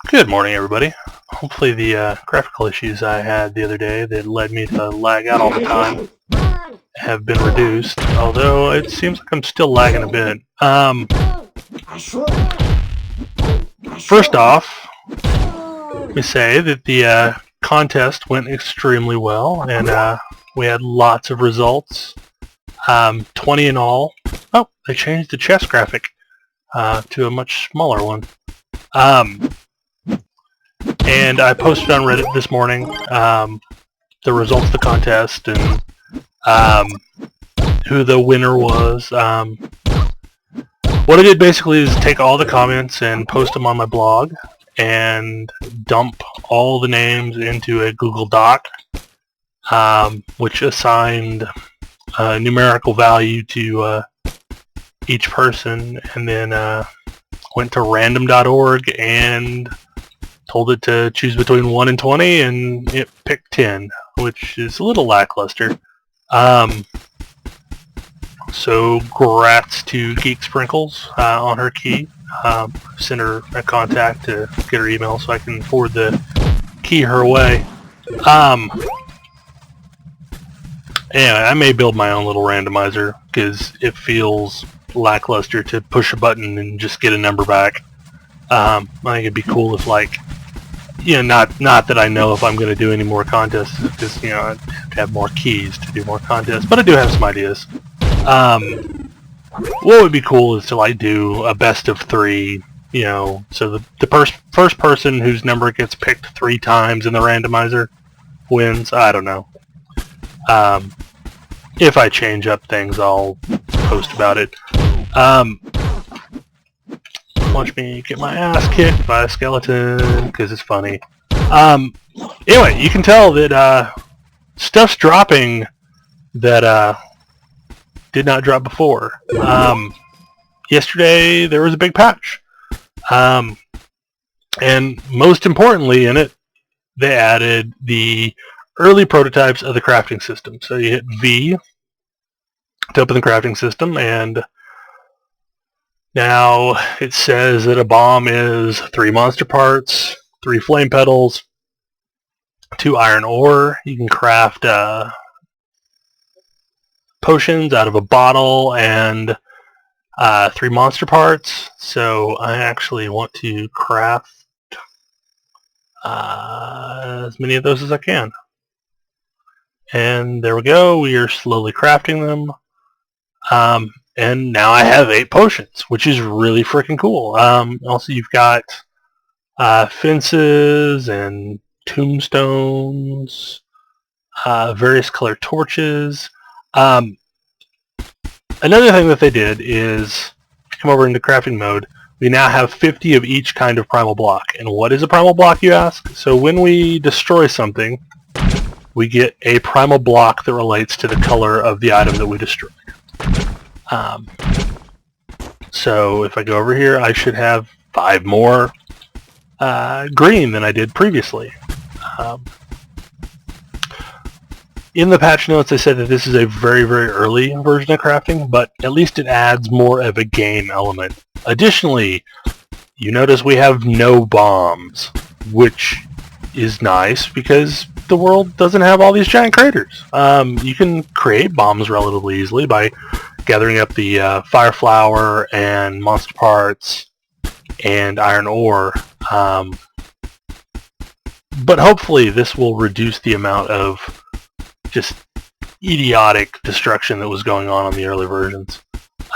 Good morning, everybody. Hopefully the graphical issues I had the other day that led me to lag out all the time have been reduced, although it seems like I'm still lagging a bit. First off, let me say that the contest went extremely well, and we had lots of results. 20 in all. Oh, they changed the chess graphic to a much smaller one. And I posted on Reddit this morning the results of the contest and who the winner was. What I did basically is take all the comments and post them on my blog and dump all the names into a Google Doc, which assigned a numerical value to each person, and then went to random.org and told it to choose between 1 and 20, and it picked 10, which is a little lackluster. So grats to Geek Sprinkles on her key. Send her a contact to get her email so I can forward the key her way. Anyway, I may build my own little randomizer because it feels lackluster to push a button and just get a number back. I think it'd be cool if, like, not that I know if I'm going to do any more contests, because, I have to have more keys to do more contests, but I do have some ideas. What would be cool is to, like, do a best of 3, so the first person whose number gets picked 3 times in the randomizer wins. I don't know. If I change up things, I'll post about it. Watch me get my ass kicked by a skeleton, because it's funny. Anyway, you can tell that stuff's dropping that did not drop before. Yesterday there was a big patch. And most importantly in it, they added the early prototypes of the crafting system. So you hit V to open the crafting system, and now it says that a bomb is 3 monster parts, 3 flame petals, 2 iron ore. You can craft potions out of a bottle and 3 monster parts. So I actually want to craft as many of those as I can. And there we go. We are slowly crafting them. And now I have 8 potions, which is really freaking cool. Also, you've got fences and tombstones, various colored torches. Another thing that they did is, come over into crafting mode, we now have 50 of each kind of primal block. And what is a primal block, you ask? So when we destroy something, we get a primal block that relates to the color of the item that we destroyed. So if I go over here, I should have 5 more green than I did previously. In the patch notes, they said that this is a very, very early version of crafting, but at least it adds more of a game element. Additionally, you notice we have no bombs, which is nice because the world doesn't have all these giant craters. You can create bombs relatively easily by gathering up the fire flower and monster parts and iron ore. But hopefully this will reduce the amount of just idiotic destruction that was going on the early versions.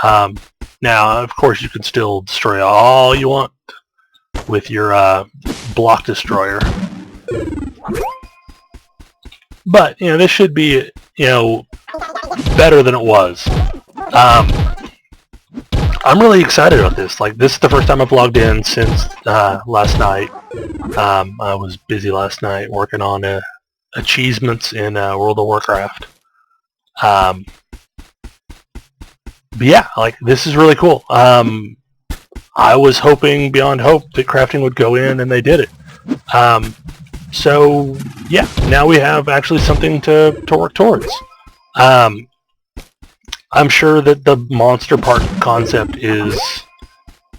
Now, of course, you can still destroy all you want with your block destroyer. But, this should be, better than it was. I'm really excited about this. Like, this is the first time I've logged in since last night. I was busy last night working on achievements in World of Warcraft. But yeah, like, this is really cool. I was hoping beyond hope that crafting would go in, and they did it. So yeah, now we have actually something to work towards. I'm sure that the monster part concept is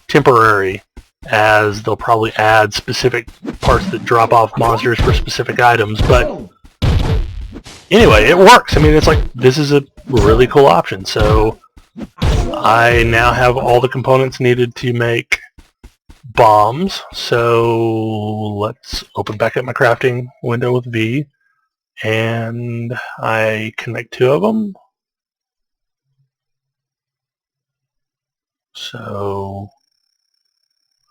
temporary, as they'll probably add specific parts that drop off monsters for specific items, but anyway, it works. I mean, it's like, this is a really cool option. So I now have all the components needed to make bombs. So let's open back up my crafting window with V, and I can make 2 of them. So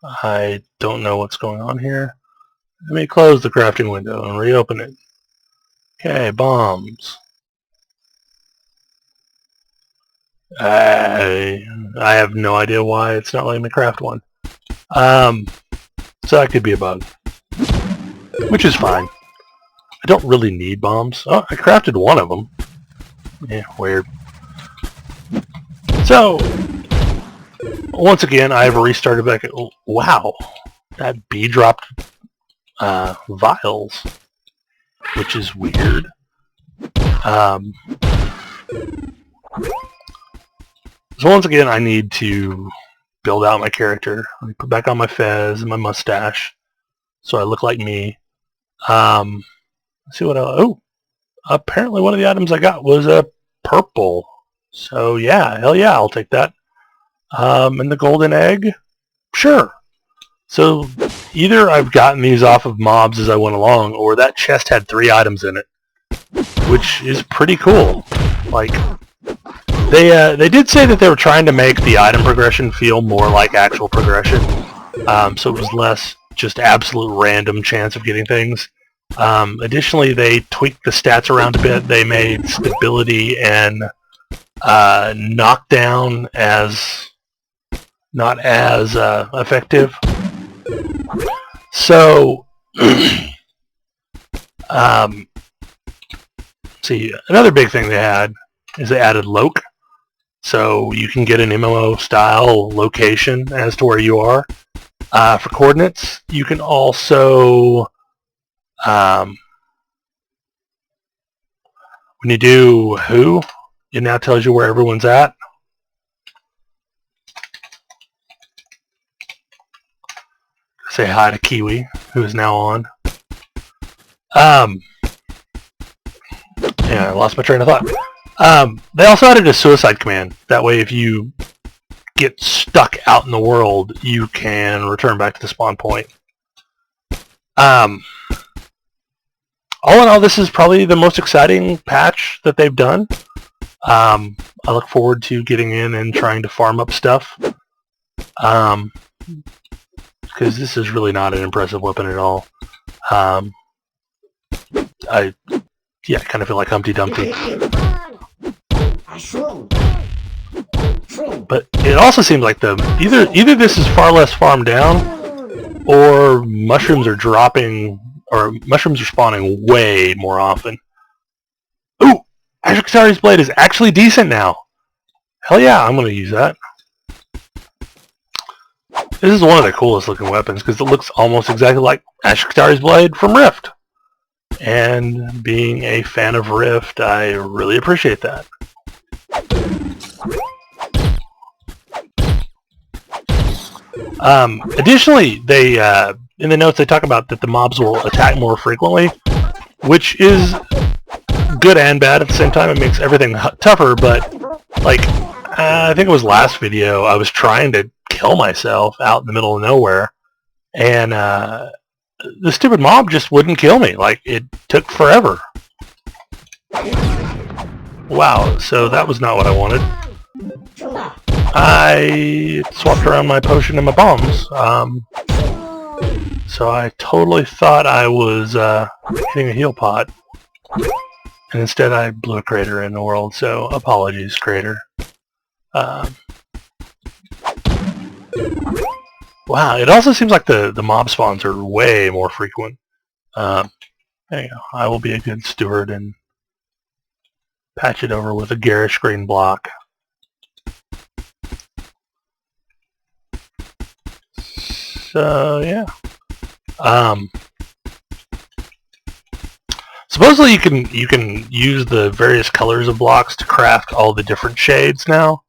I don't know what's going on here. Let me close the crafting window and reopen it. Okay, bombs. I have no idea why it's not letting me craft one. So that could be a bug, which is fine. I don't really need bombs. Oh, I crafted one of them. Yeah, weird. So, once again, I've restarted back at... Wow, that bee dropped vials, which is weird. So once again, I need to build out my character. Let me put back on my fez and my mustache so I look like me. Let's see what else. Oh, apparently one of the items I got was a purple. So yeah, hell yeah, I'll take that. And the golden egg? Sure. So either I've gotten these off of mobs as I went along, or that chest had 3 items in it, which is pretty cool. Like, they did say that they were trying to make the item progression feel more like actual progression, so it was less just absolute random chance of getting things. Additionally, they tweaked the stats around a bit. They made stability and knockdown not as effective. So, see, another big thing they had is they added loc. So you can get an MMO-style location as to where you are. For coordinates, you can also, when you do who, it now tells you where everyone's at. Say hi to Kiwi, who is now on. Yeah, I lost my train of thought. They also added a suicide command. That way, if you get stuck out in the world, you can return back to the spawn point. All in all, this is probably the most exciting patch that they've done. I look forward to getting in and trying to farm up stuff. Because this is really not an impressive weapon at all. I kind of feel like Humpty Dumpty. But it also seems like either this is far less farmed down, or mushrooms are dropping, or mushrooms are spawning way more often. Ooh! Ashikatari's blade is actually decent now! Hell yeah, I'm going to use that. This is one of the coolest looking weapons because it looks almost exactly like Ashikatari's blade from Rift. And being a fan of Rift, I really appreciate that. Additionally, they in the notes they talk about that the mobs will attack more frequently, which is good and bad at the same time. It makes everything tougher, but like I think it was last video, I was trying to kill myself out in the middle of nowhere, and the stupid mob just wouldn't kill me. Like, it took forever. Wow, so that was not what I wanted. I swapped around my potion and my bombs. So I totally thought I was hitting a heal pot. And instead I blew a crater in the world, so apologies, crater. Wow, it also seems like the mob spawns are way more frequent. There you go. I will be a good steward and patch it over with a garish green block. So, yeah. Supposedly you can use the various colors of blocks to craft all the different shades now.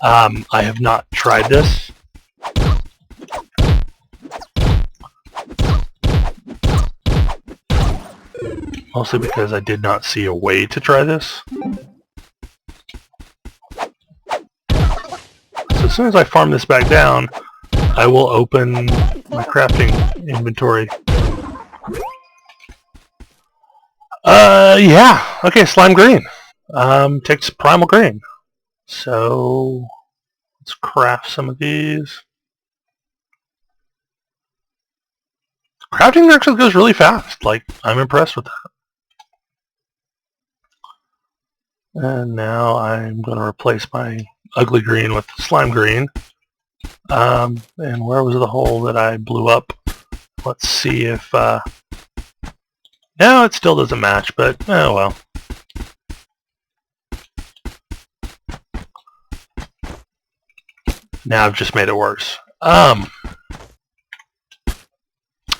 I have not tried this. mostly because I did not see a way to try this. So as soon as I farm this back down, I will open my crafting inventory. Yeah. Okay, slime green. Takes primal green. So let's craft some of these. Crafting actually goes really fast. Like, I'm impressed with that. And now I'm going to replace my ugly green with slime green. And where was the hole that I blew up? Let's see if... No, it still doesn't match, but oh well. Now I've just made it worse.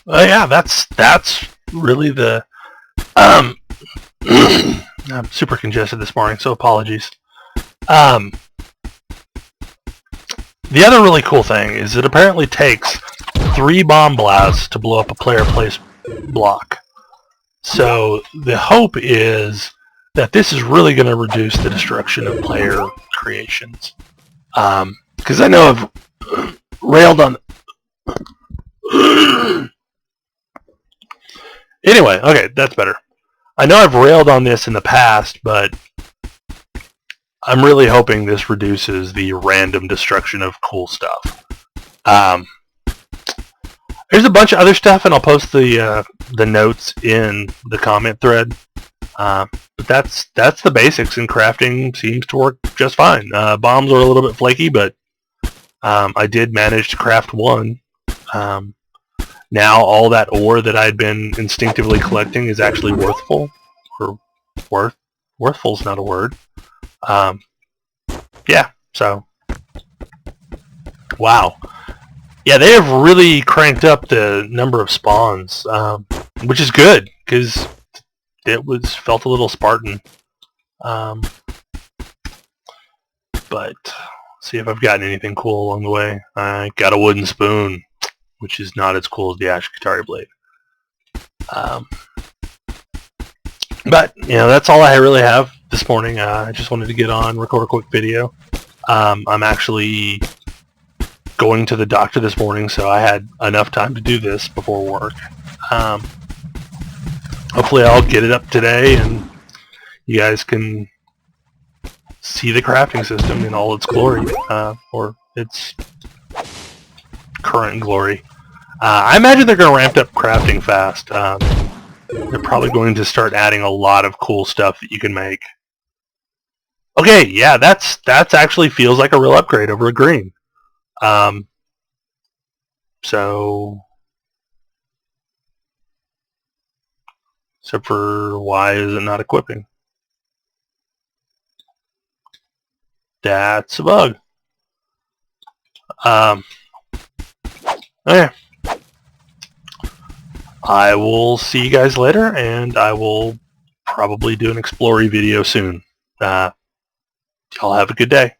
Yeah, that's really the... I'm super congested this morning, so apologies. The other really cool thing is it apparently takes 3 bomb blasts to blow up a player place block. So the hope is that this is really going to reduce the destruction of player creations. Because I know I've railed on... Anyway, okay, that's better. I know I've railed on this in the past, but I'm really hoping this reduces the random destruction of cool stuff. There's a bunch of other stuff, and I'll post the notes in the comment thread. But that's the basics, and crafting seems to work just fine. Bombs are a little bit flaky, but I did manage to craft one. Now all that ore that I'd been instinctively collecting is actually worthful. Or worthful's not a word. Yeah, so wow. Yeah, they have really cranked up the number of spawns, which is good because it felt a little Spartan. But see if I've gotten anything cool along the way. I got a wooden spoon, which is not as cool as the Ash Katari blade. But, you know, that's all I really have this morning. I just wanted to get on, record a quick video. I'm actually going to the doctor this morning, so I had enough time to do this before work. Hopefully I'll get it up today, and you guys can see the crafting system in all its glory, or its current glory. I imagine they're going to ramp up crafting fast. They're probably going to start adding a lot of cool stuff that you can make. Okay, yeah, that's actually feels like a real upgrade over a green. So, except for why is it not equipping? That's a bug. Okay. I will see you guys later, and I will probably do an exploring video soon. Y'all have a good day.